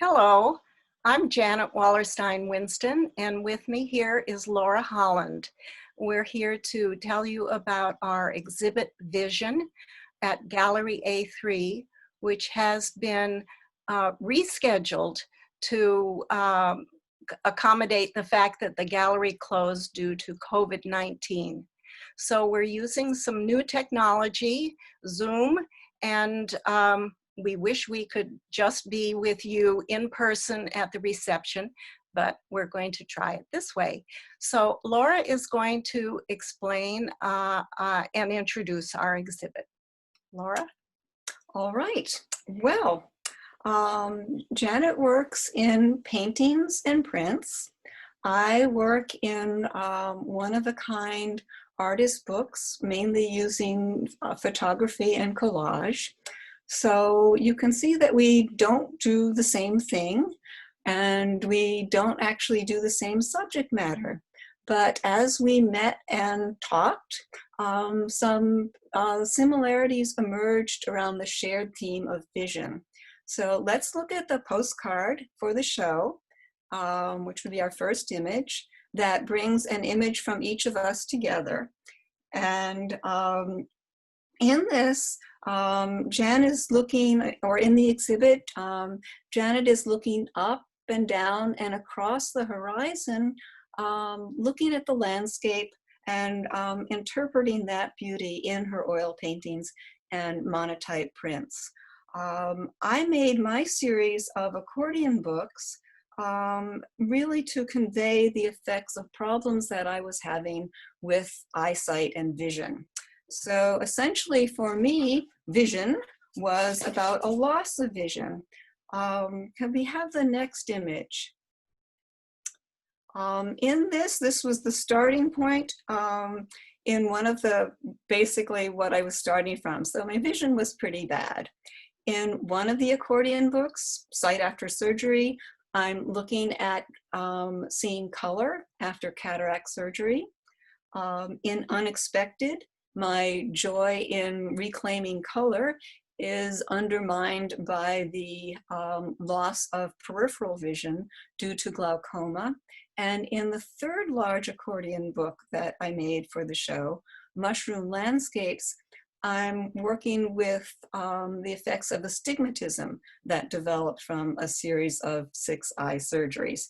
Hello, I'm Janet Wallerstein-Winston, and with me here is Laura Holland. We're here to tell you about our exhibit Vision at Gallery A3, which has been rescheduled to accommodate the fact that the gallery closed due to COVID-19. So we're using some new technology, Zoom, and we wish we could just be with you in person at the reception, but we're going to try it this way. So Laura is going to explain and introduce our exhibit. Laura? All right. Well, Janet works in paintings and prints. I work in one-of-a-kind artist books, mainly using photography and collage. So you can see that we don't do the same thing, and we don't actually do the same subject matter. But as we met and talked, some similarities emerged around the shared theme of vision. So let's look at the postcard for the show, which would be our first image, that brings an image from each of us together. And in this, Jan is looking, or in the exhibit, Janet is looking up and down and across the horizon, looking at the landscape and interpreting that beauty in her oil paintings and monotype prints. I made my series of accordion books really to convey the effects of problems that I was having with eyesight and vision. So essentially for me, vision was about a loss of vision. Can we have the next image? In this was the starting point in one of the, basically what I was starting from. So my vision was pretty bad. In one of the accordion books, Sight After Surgery, I'm looking at seeing color after cataract surgery. In Unexpected, my joy in reclaiming color is undermined by the loss of peripheral vision due to glaucoma. And in the third large accordion book that I made for the show, Mushroom Landscapes, I'm working with the effects of astigmatism that developed from a series of 6 eye surgeries.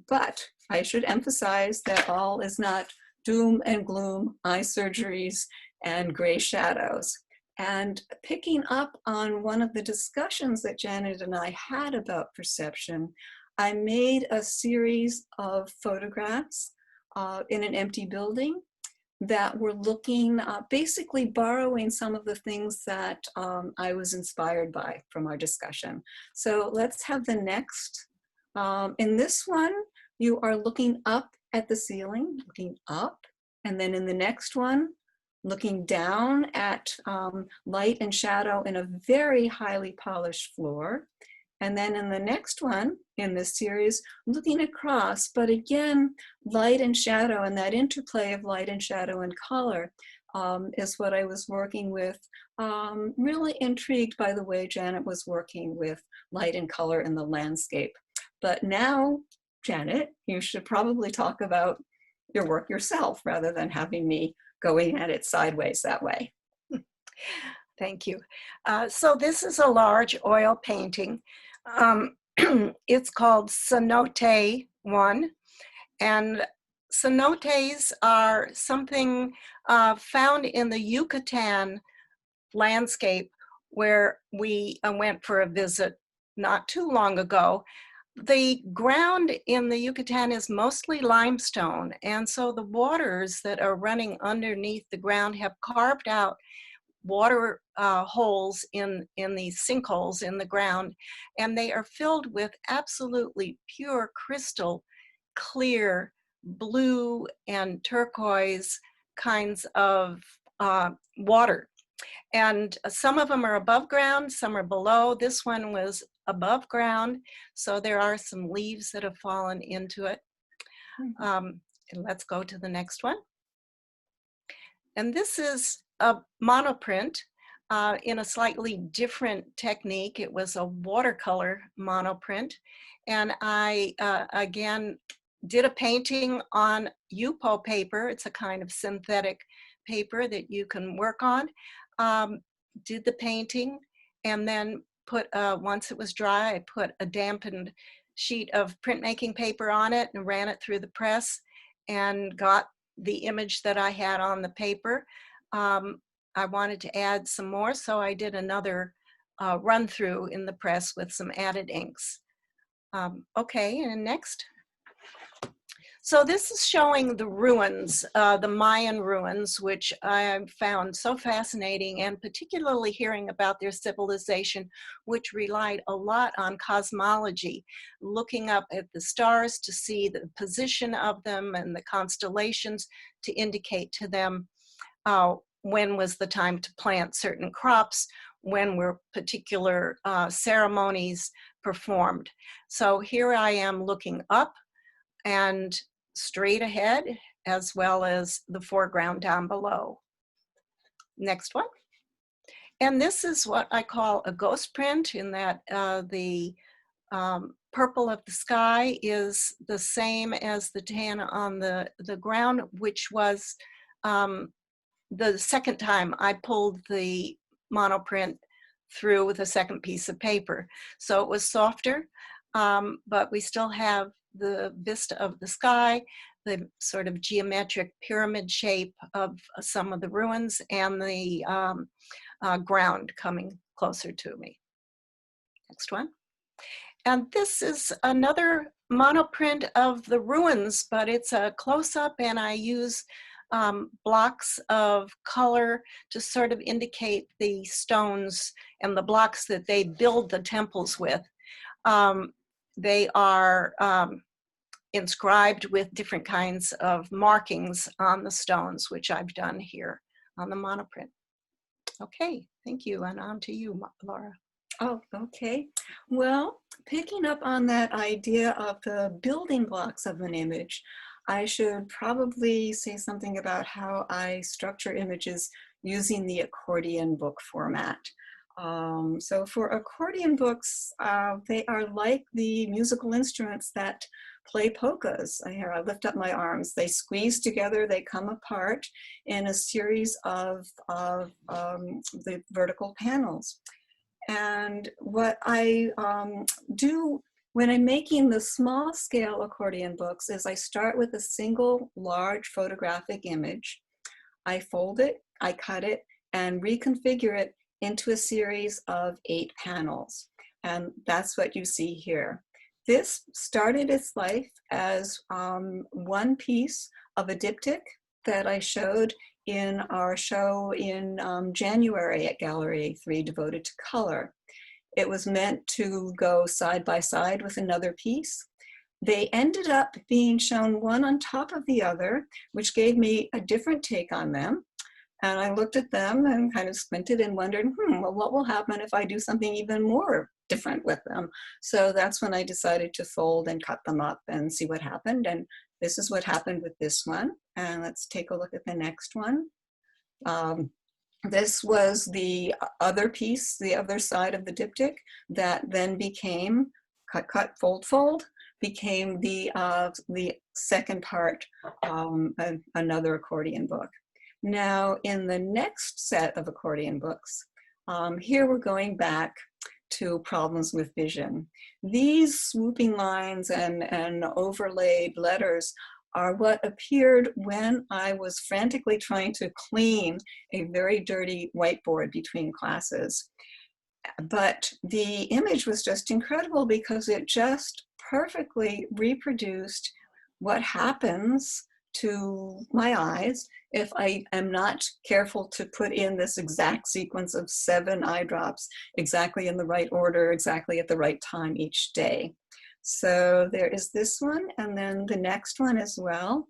But I should emphasize that all is not doom and gloom, eye surgeries, and gray shadows. And picking up on one of the discussions that Janet and I had about perception, I made a series of photographs in an empty building that were looking, basically borrowing some of the things that I was inspired by from our discussion. So let's have the next. In this one, you are looking up at the ceiling, looking up, and then in the next one, looking down at light and shadow in a very highly polished floor. And then in the next one in this series, looking across, but again, light and shadow and that interplay of light and shadow and color is what I was working with. Really intrigued by the way Janet was working with light and color in the landscape. But now, Janet, you should probably talk about your work yourself rather than having me going at it sideways that way. Thank you. So this is a large oil painting. It's called Cenote 1, and cenotes are something found in the Yucatan landscape where we went for a visit not too long ago. The ground in the Yucatan is mostly limestone, and so the waters that are running underneath the ground have carved out water holes in these sinkholes in the ground, and they are filled with absolutely pure crystal clear blue and turquoise kinds of water. And some of them are above ground, some are below. This one was above ground, so there are some leaves that have fallen into it. And let's go to the next one. And this is a monoprint in a slightly different technique. It was a watercolor monoprint. And I, again, did a painting on UPO paper. It's a kind of synthetic paper that you can work on. Um, did the painting and then put, once it was dry, I put a dampened sheet of printmaking paper on it and ran it through the press and got the image that I had on the paper. I wanted to add some more, so I did another run through in the press with some added inks. Okay, and next. So this is showing the ruins, the Mayan ruins, which I found so fascinating, and particularly hearing about their civilization, which relied a lot on cosmology, looking up at the stars to see the position of them and the constellations to indicate to them when was the time to plant certain crops, when were particular ceremonies performed. So here I am looking up and straight ahead, as well as the foreground down below. Next one. And this is what I call a ghost print, in that the purple of the sky is the same as the tan on the ground, which was the second time I pulled the monoprint through with a second piece of paper. So it was softer, but we still have the vista of the sky, the sort of geometric pyramid shape of some of the ruins, and the ground coming closer to me. Next one. And this is another monoprint of the ruins, but it's a close-up, and I use blocks of color to sort of indicate the stones and the blocks that they build the temples with. They are inscribed with different kinds of markings on the stones, which I've done here on the monoprint. Okay, thank you, and on to you, Laura. Oh, okay. Well, picking up on that idea of the building blocks of an image, I should probably say something about how I structure images using the accordion book format. So for accordion books, they are like the musical instruments that play polkas. Here, I lift up my arms. They squeeze together, they come apart in a series of the vertical panels. And what I do when I'm making the small scale accordion books is I start with a single large photographic image. I fold it, I cut it, and reconfigure it into a series of 8 panels. And that's what you see here. This started its life as one piece of a diptych that I showed in our show in January at Gallery A3, devoted to color. It was meant to go side by side with another piece. They ended up being shown one on top of the other, which gave me a different take on them. And I looked at them and kind of squinted and wondered, well, what will happen if I do something even more different with them? So that's when I decided to fold and cut them up and see what happened. And this is what happened with this one. And let's take a look at the next one. This was the other piece, the other side of the diptych, that then became cut, cut, fold, fold, became the second part, another accordion book. Now, in the next set of accordion books, here we're going back to problems with vision. These swooping lines and overlaid letters are what appeared when I was frantically trying to clean a very dirty whiteboard between classes. But the image was just incredible because it just perfectly reproduced what happens to my eyes if I am not careful to put in this exact sequence of 7 eye drops exactly in the right order, exactly at the right time each day. So there is this one, and then the next one as well.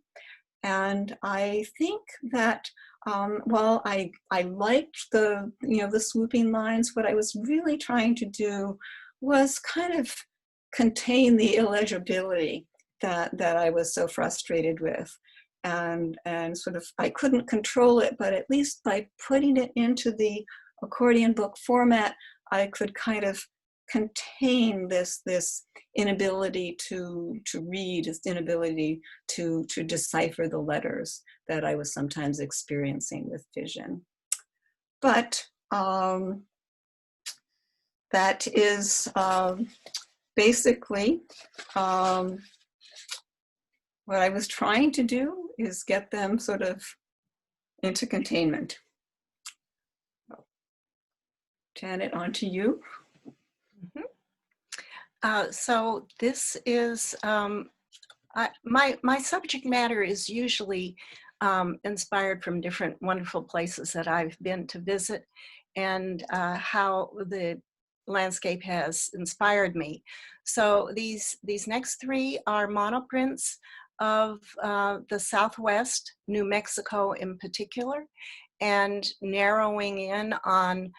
And I think that while I liked the swooping lines, what I was really trying to do was kind of contain the illegibility that I was so frustrated with. And sort of, I couldn't control it, but at least by putting it into the accordion book format, I could kind of contain this inability to read, this inability to decipher the letters that I was sometimes experiencing with vision. But that is basically what I was trying to do, is get them sort of into containment. Janet, on to you. So this is, my subject matter is usually inspired from different wonderful places that I've been to visit, and how the landscape has inspired me. So these next three are monoprints of the Southwest, New Mexico in particular, and narrowing in on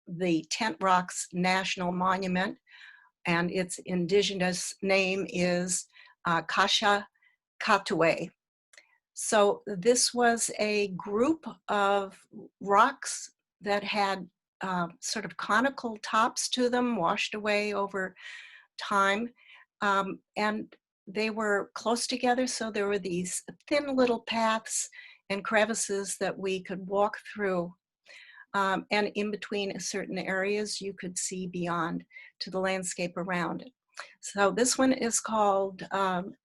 the Tent Rocks National Monument, and its indigenous name is Kasha Katwe. So this was a group of rocks that had sort of conical tops to them, washed away over time. And they were close together, so there were these thin little paths and crevices that we could walk through. And in between certain areas, you could see beyond to the landscape around it. So this one is called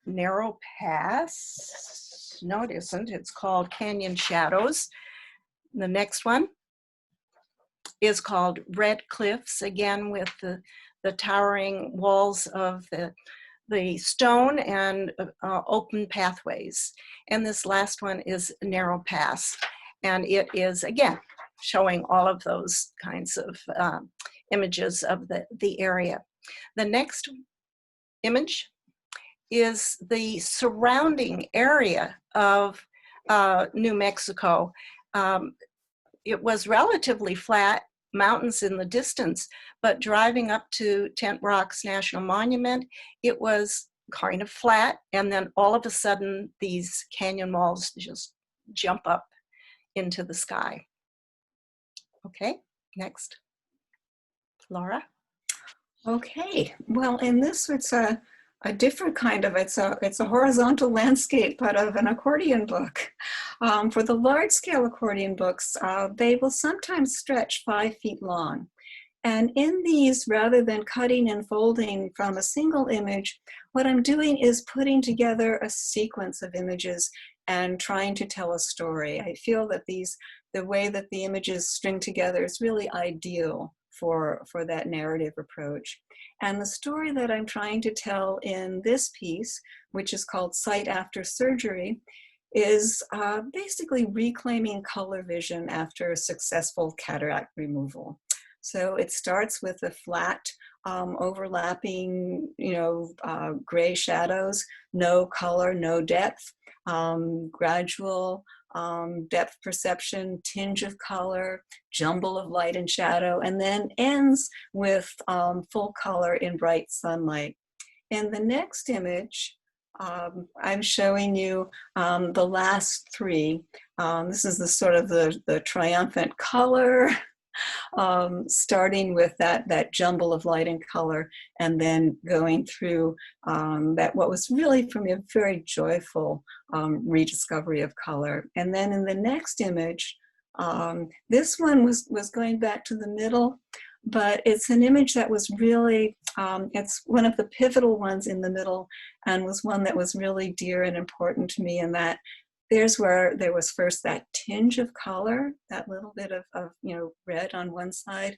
Narrow Pass. No, it isn't. It's called Canyon Shadows. The next one is called Red Cliffs, again with the towering walls of the stone and open pathways. And this last one is Narrow Pass. And it is, again, showing all of those kinds of images of the area. The next image is the surrounding area of New Mexico. It was relatively flat, mountains in the distance, but driving up to Tent Rocks National Monument, it was kind of flat, and then all of a sudden these canyon walls just jump up into the sky. Okay, next. Laura? Okay, well, in this, it's a different kind of, it's a horizontal landscape, but of an accordion book. For the large scale accordion books, they will sometimes stretch 5 feet long. And in these, rather than cutting and folding from a single image, what I'm doing is putting together a sequence of images and trying to tell a story. I feel that the way that the images string together is really ideal for that narrative approach. And the story that I'm trying to tell in this piece, which is called Sight After Surgery, is basically reclaiming color vision after successful cataract removal. So it starts with the flat, overlapping, gray shadows, no color, no depth, gradual depth perception, tinge of color, jumble of light and shadow, and then ends with full color in bright sunlight. In the next image, I'm showing you the last three. This is the sort of the triumphant color, starting with that jumble of light and color, and then going through that what was really for me a very joyful rediscovery of color. And then in the next image, this one was going back to the middle, but it's an image that was really, it's one of the pivotal ones in the middle, and was one that was really dear and important to me, in that there's where there was first that tinge of color, that little bit of red on one side,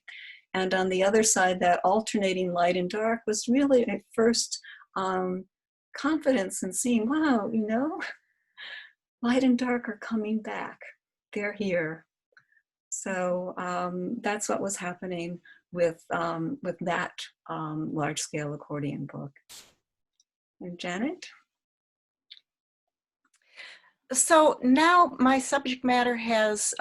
and on the other side, that alternating light and dark was really at first confidence in seeing, wow, light and dark are coming back. They're here. So that's what was happening with that large-scale accordion book. And Janet? So now my subject matter has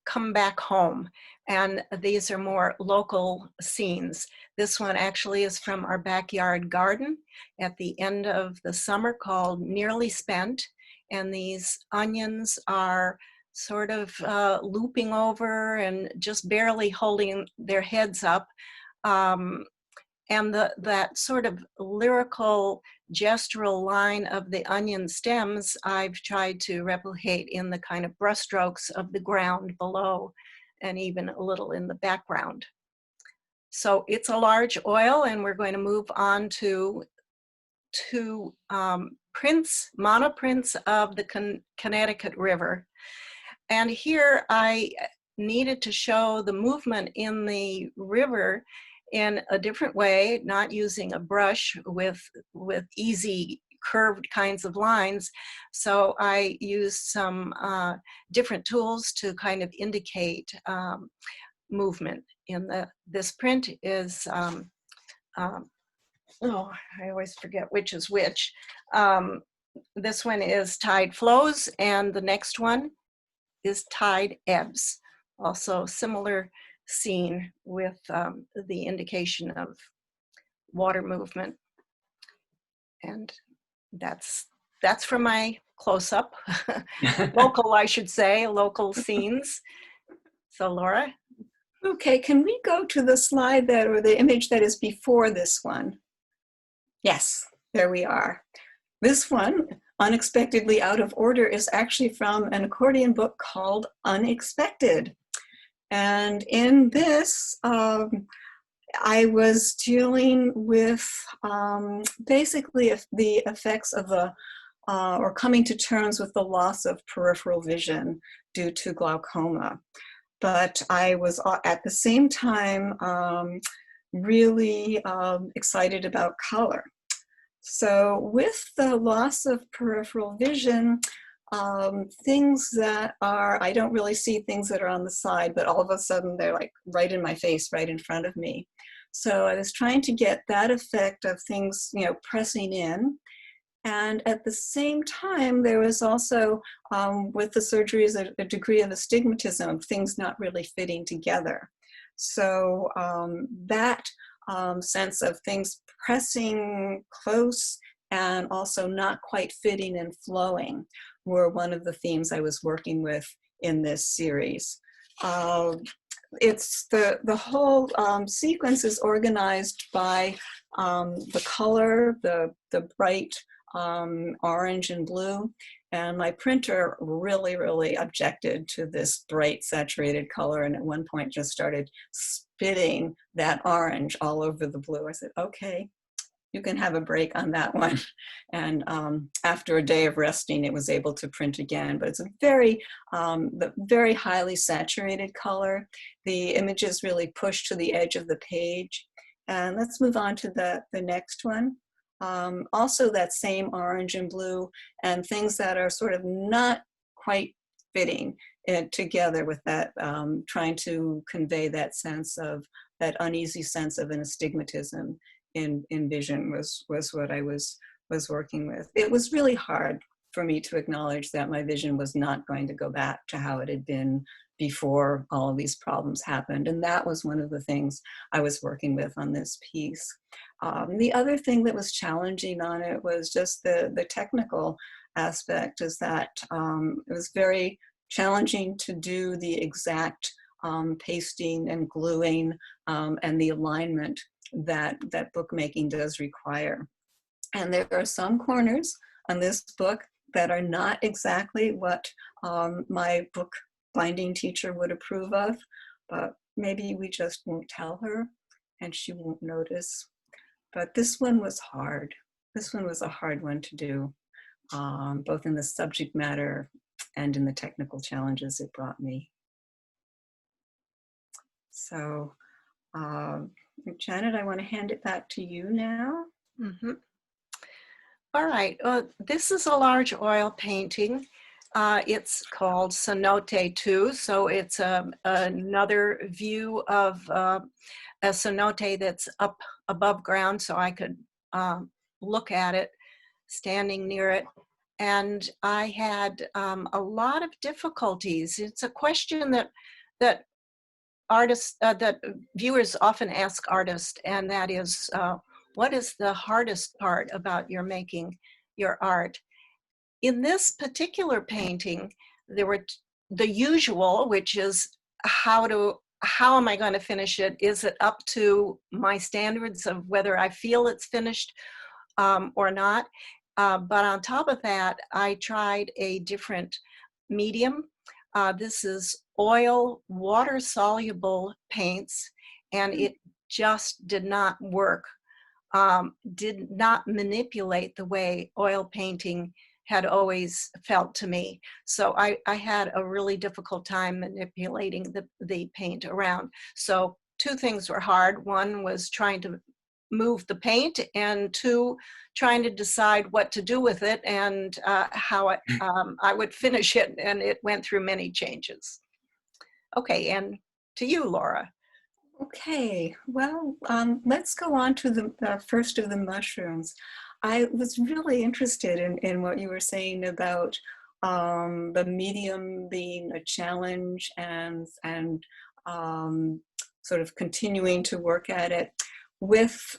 come back home, and these are more local scenes. This one actually is from our backyard garden at the end of the summer, called Nearly Spent, and these onions are sort of looping over and just barely holding their heads up. Um, and that sort of lyrical gestural line of the onion stems, I've tried to replicate in the kind of brushstrokes of the ground below and even a little in the background. So it's a large oil, and we're going to move on to prints, monoprints of the Connecticut River. And here I needed to show the movement in the river in a different way, not using a brush with easy curved kinds of lines. So I used some different tools to kind of indicate movement. This print is, oh, I always forget which is which. This one is tide flows, and the next one is tide ebbs. Also similar scene with the indication of water movement. And that's for my close-up, local, I should say, local scenes. So Laura? Okay, can we go to the slide that, or the image that is before this one? Yes, there we are. This one, unexpectedly out of order, is actually from an accordion book called Unexpected. And in this, I was dealing with basically the effects of or coming to terms with the loss of peripheral vision due to glaucoma. But I was at the same time really excited about color. So with the loss of peripheral vision, things that are, I don't really see things that are on the side, but all of a sudden they're like right in my face, right in front of me. So I was trying to get that effect of things, you know, pressing in. And at the same time, there was also, with the surgeries, a degree of astigmatism, of things not really fitting together. So that sense of things pressing close and also not quite fitting and flowing were one of the themes I was working with in this series. It's the whole sequence is organized by the color, the bright orange and blue, and my printer really objected to this bright saturated color, and at one point just started spitting that orange all over the blue. I said, okay, you can have a break on that one. And after a day of resting, it was able to print again. But it's a very highly saturated color. The images really push to the edge of the page. And let's move on to the next one. Also that same orange and blue, and things that are sort of not quite fitting together with that, trying to convey that sense of, that uneasy sense of an astigmatism in vision was what I was working with. It was really hard for me to acknowledge that my vision was not going to go back to how it had been before all of these problems happened. And that was one of the things I was working with on this piece. The other thing that was challenging on it was just the technical aspect, is that it was very challenging to do the exact pasting and gluing and the alignment that bookmaking does require. And there are some corners on this book that are not exactly what my book binding teacher would approve of, but maybe we just won't tell her and she won't notice. But this one was hard. This one was a hard one to do, both in the subject matter and in the technical challenges it brought me. So, Janet, I want to hand it back to you now. Mm-hmm. All right, this is a large oil painting. It's called Cenote 2, so it's another view of a cenote that's up above ground, so I could look at it standing near it. And I had a lot of difficulties. It's a question that artists, that viewers often ask artists, and that is, what is the hardest part about your making your art? In this particular painting, there were the usual, which is how am I going to finish it? Is it up to my standards of whether I feel it's finished or not? But on top of that, I tried a different medium. This is oil water soluble paints, and it just did not work, did not manipulate the way oil painting had always felt to me. So I had a really difficult time manipulating the paint around. So two things were hard. One was trying to move the paint, and two, trying to decide what to do with it and how I would finish it. And it went through many changes. Okay, and to you, Laura. Okay, well, let's go on to the first of the mushrooms. I was really interested in what you were saying about the medium being a challenge and sort of continuing to work at it. With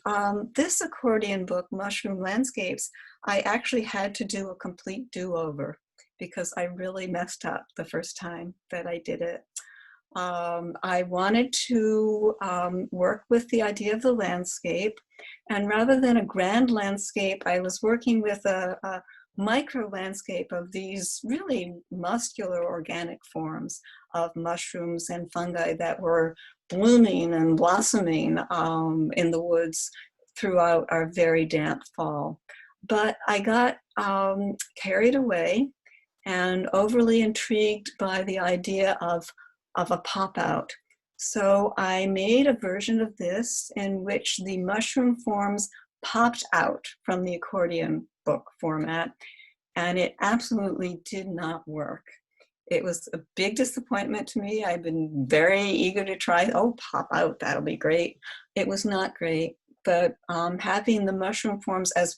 this accordion book, Mushroom Landscapes, I actually had to do a complete do-over because I really messed up the first time that I did it. I wanted to work with the idea of the landscape, and rather than a grand landscape, I was working with a micro landscape of these really muscular organic forms of mushrooms and fungi that were blooming and blossoming in the woods throughout our very damp fall. But I got carried away and overly intrigued by the idea of a pop-out. So I made a version of this in which the mushroom forms popped out from the accordion book format, and it absolutely did not work. It was a big disappointment to me. I've been very eager to try, oh, pop out, that'll be great. It was not great, but having the mushroom forms as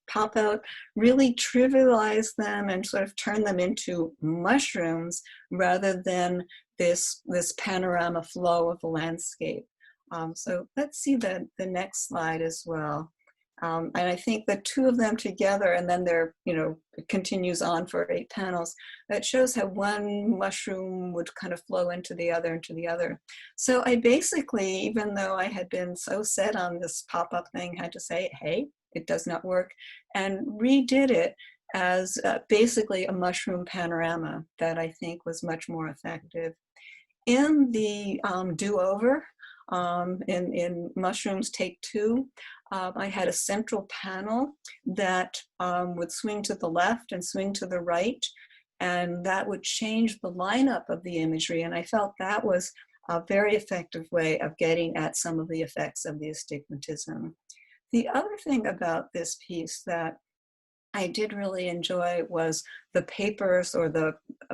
pop out really trivialize them and sort of turn them into mushrooms rather than this panorama flow of the landscape. So let's see the next slide as well. And I think the two of them together, and then it continues on for 8 panels, that shows how one mushroom would kind of flow into the other. So I basically, even though I had been so set on this pop-up thing, had to say, hey, it does not work, and redid it as basically a mushroom panorama that I think was much more effective. In the do-over, in Mushrooms Take 2, I had a central panel that would swing to the left and swing to the right, and that would change the lineup of the imagery, and I felt that was a very effective way of getting at some of the effects of the astigmatism. The other thing about this piece that I did really enjoy was the papers, or the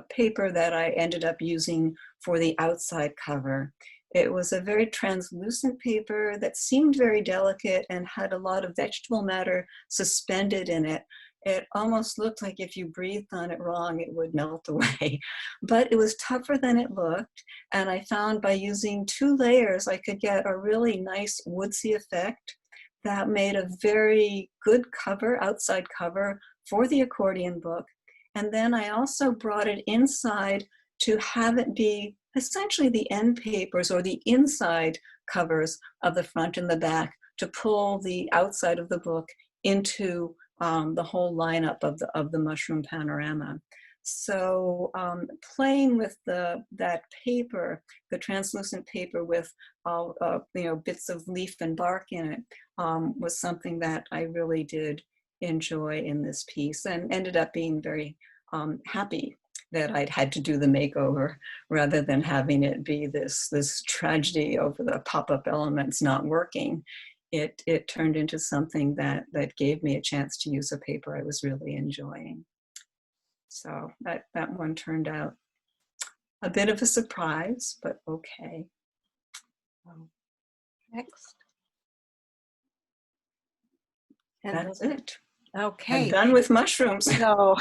paper that I ended up using for the outside cover. It was a very translucent paper that seemed very delicate and had a lot of vegetable matter suspended in it. It almost looked like if you breathed on it wrong, it would melt away. But it was tougher than it looked. And I found by using 2 layers, I could get a really nice woodsy effect that made a very good cover, outside cover for the accordion book. And then I also brought it inside to have it be essentially the end papers or the inside covers of the front and the back to pull the outside of the book into the whole lineup of the mushroom panorama. So playing with that paper, the translucent paper with bits of leaf and bark in it, was something that I really did enjoy in this piece, and ended up being very happy that I'd had to do the makeover rather than having it be this tragedy over the pop-up elements not working. It turned into something that gave me a chance to use a paper I was really enjoying. So that one turned out a bit of a surprise, but okay. Next. And that's it. Okay. I'm done with mushrooms. So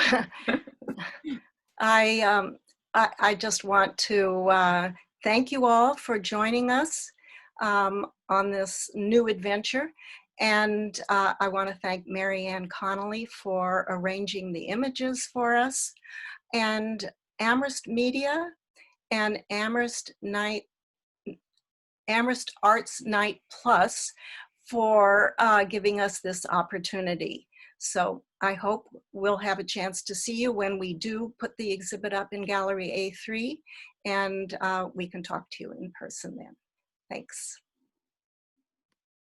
I just want to thank you all for joining us on this new adventure. And I want to thank Mary Ann Connolly for arranging the images for us. And Amherst Media and Amherst Arts Night Plus for giving us this opportunity. So I hope we'll have a chance to see you when we do put the exhibit up in Gallery A3, and we can talk to you in person then. Thanks.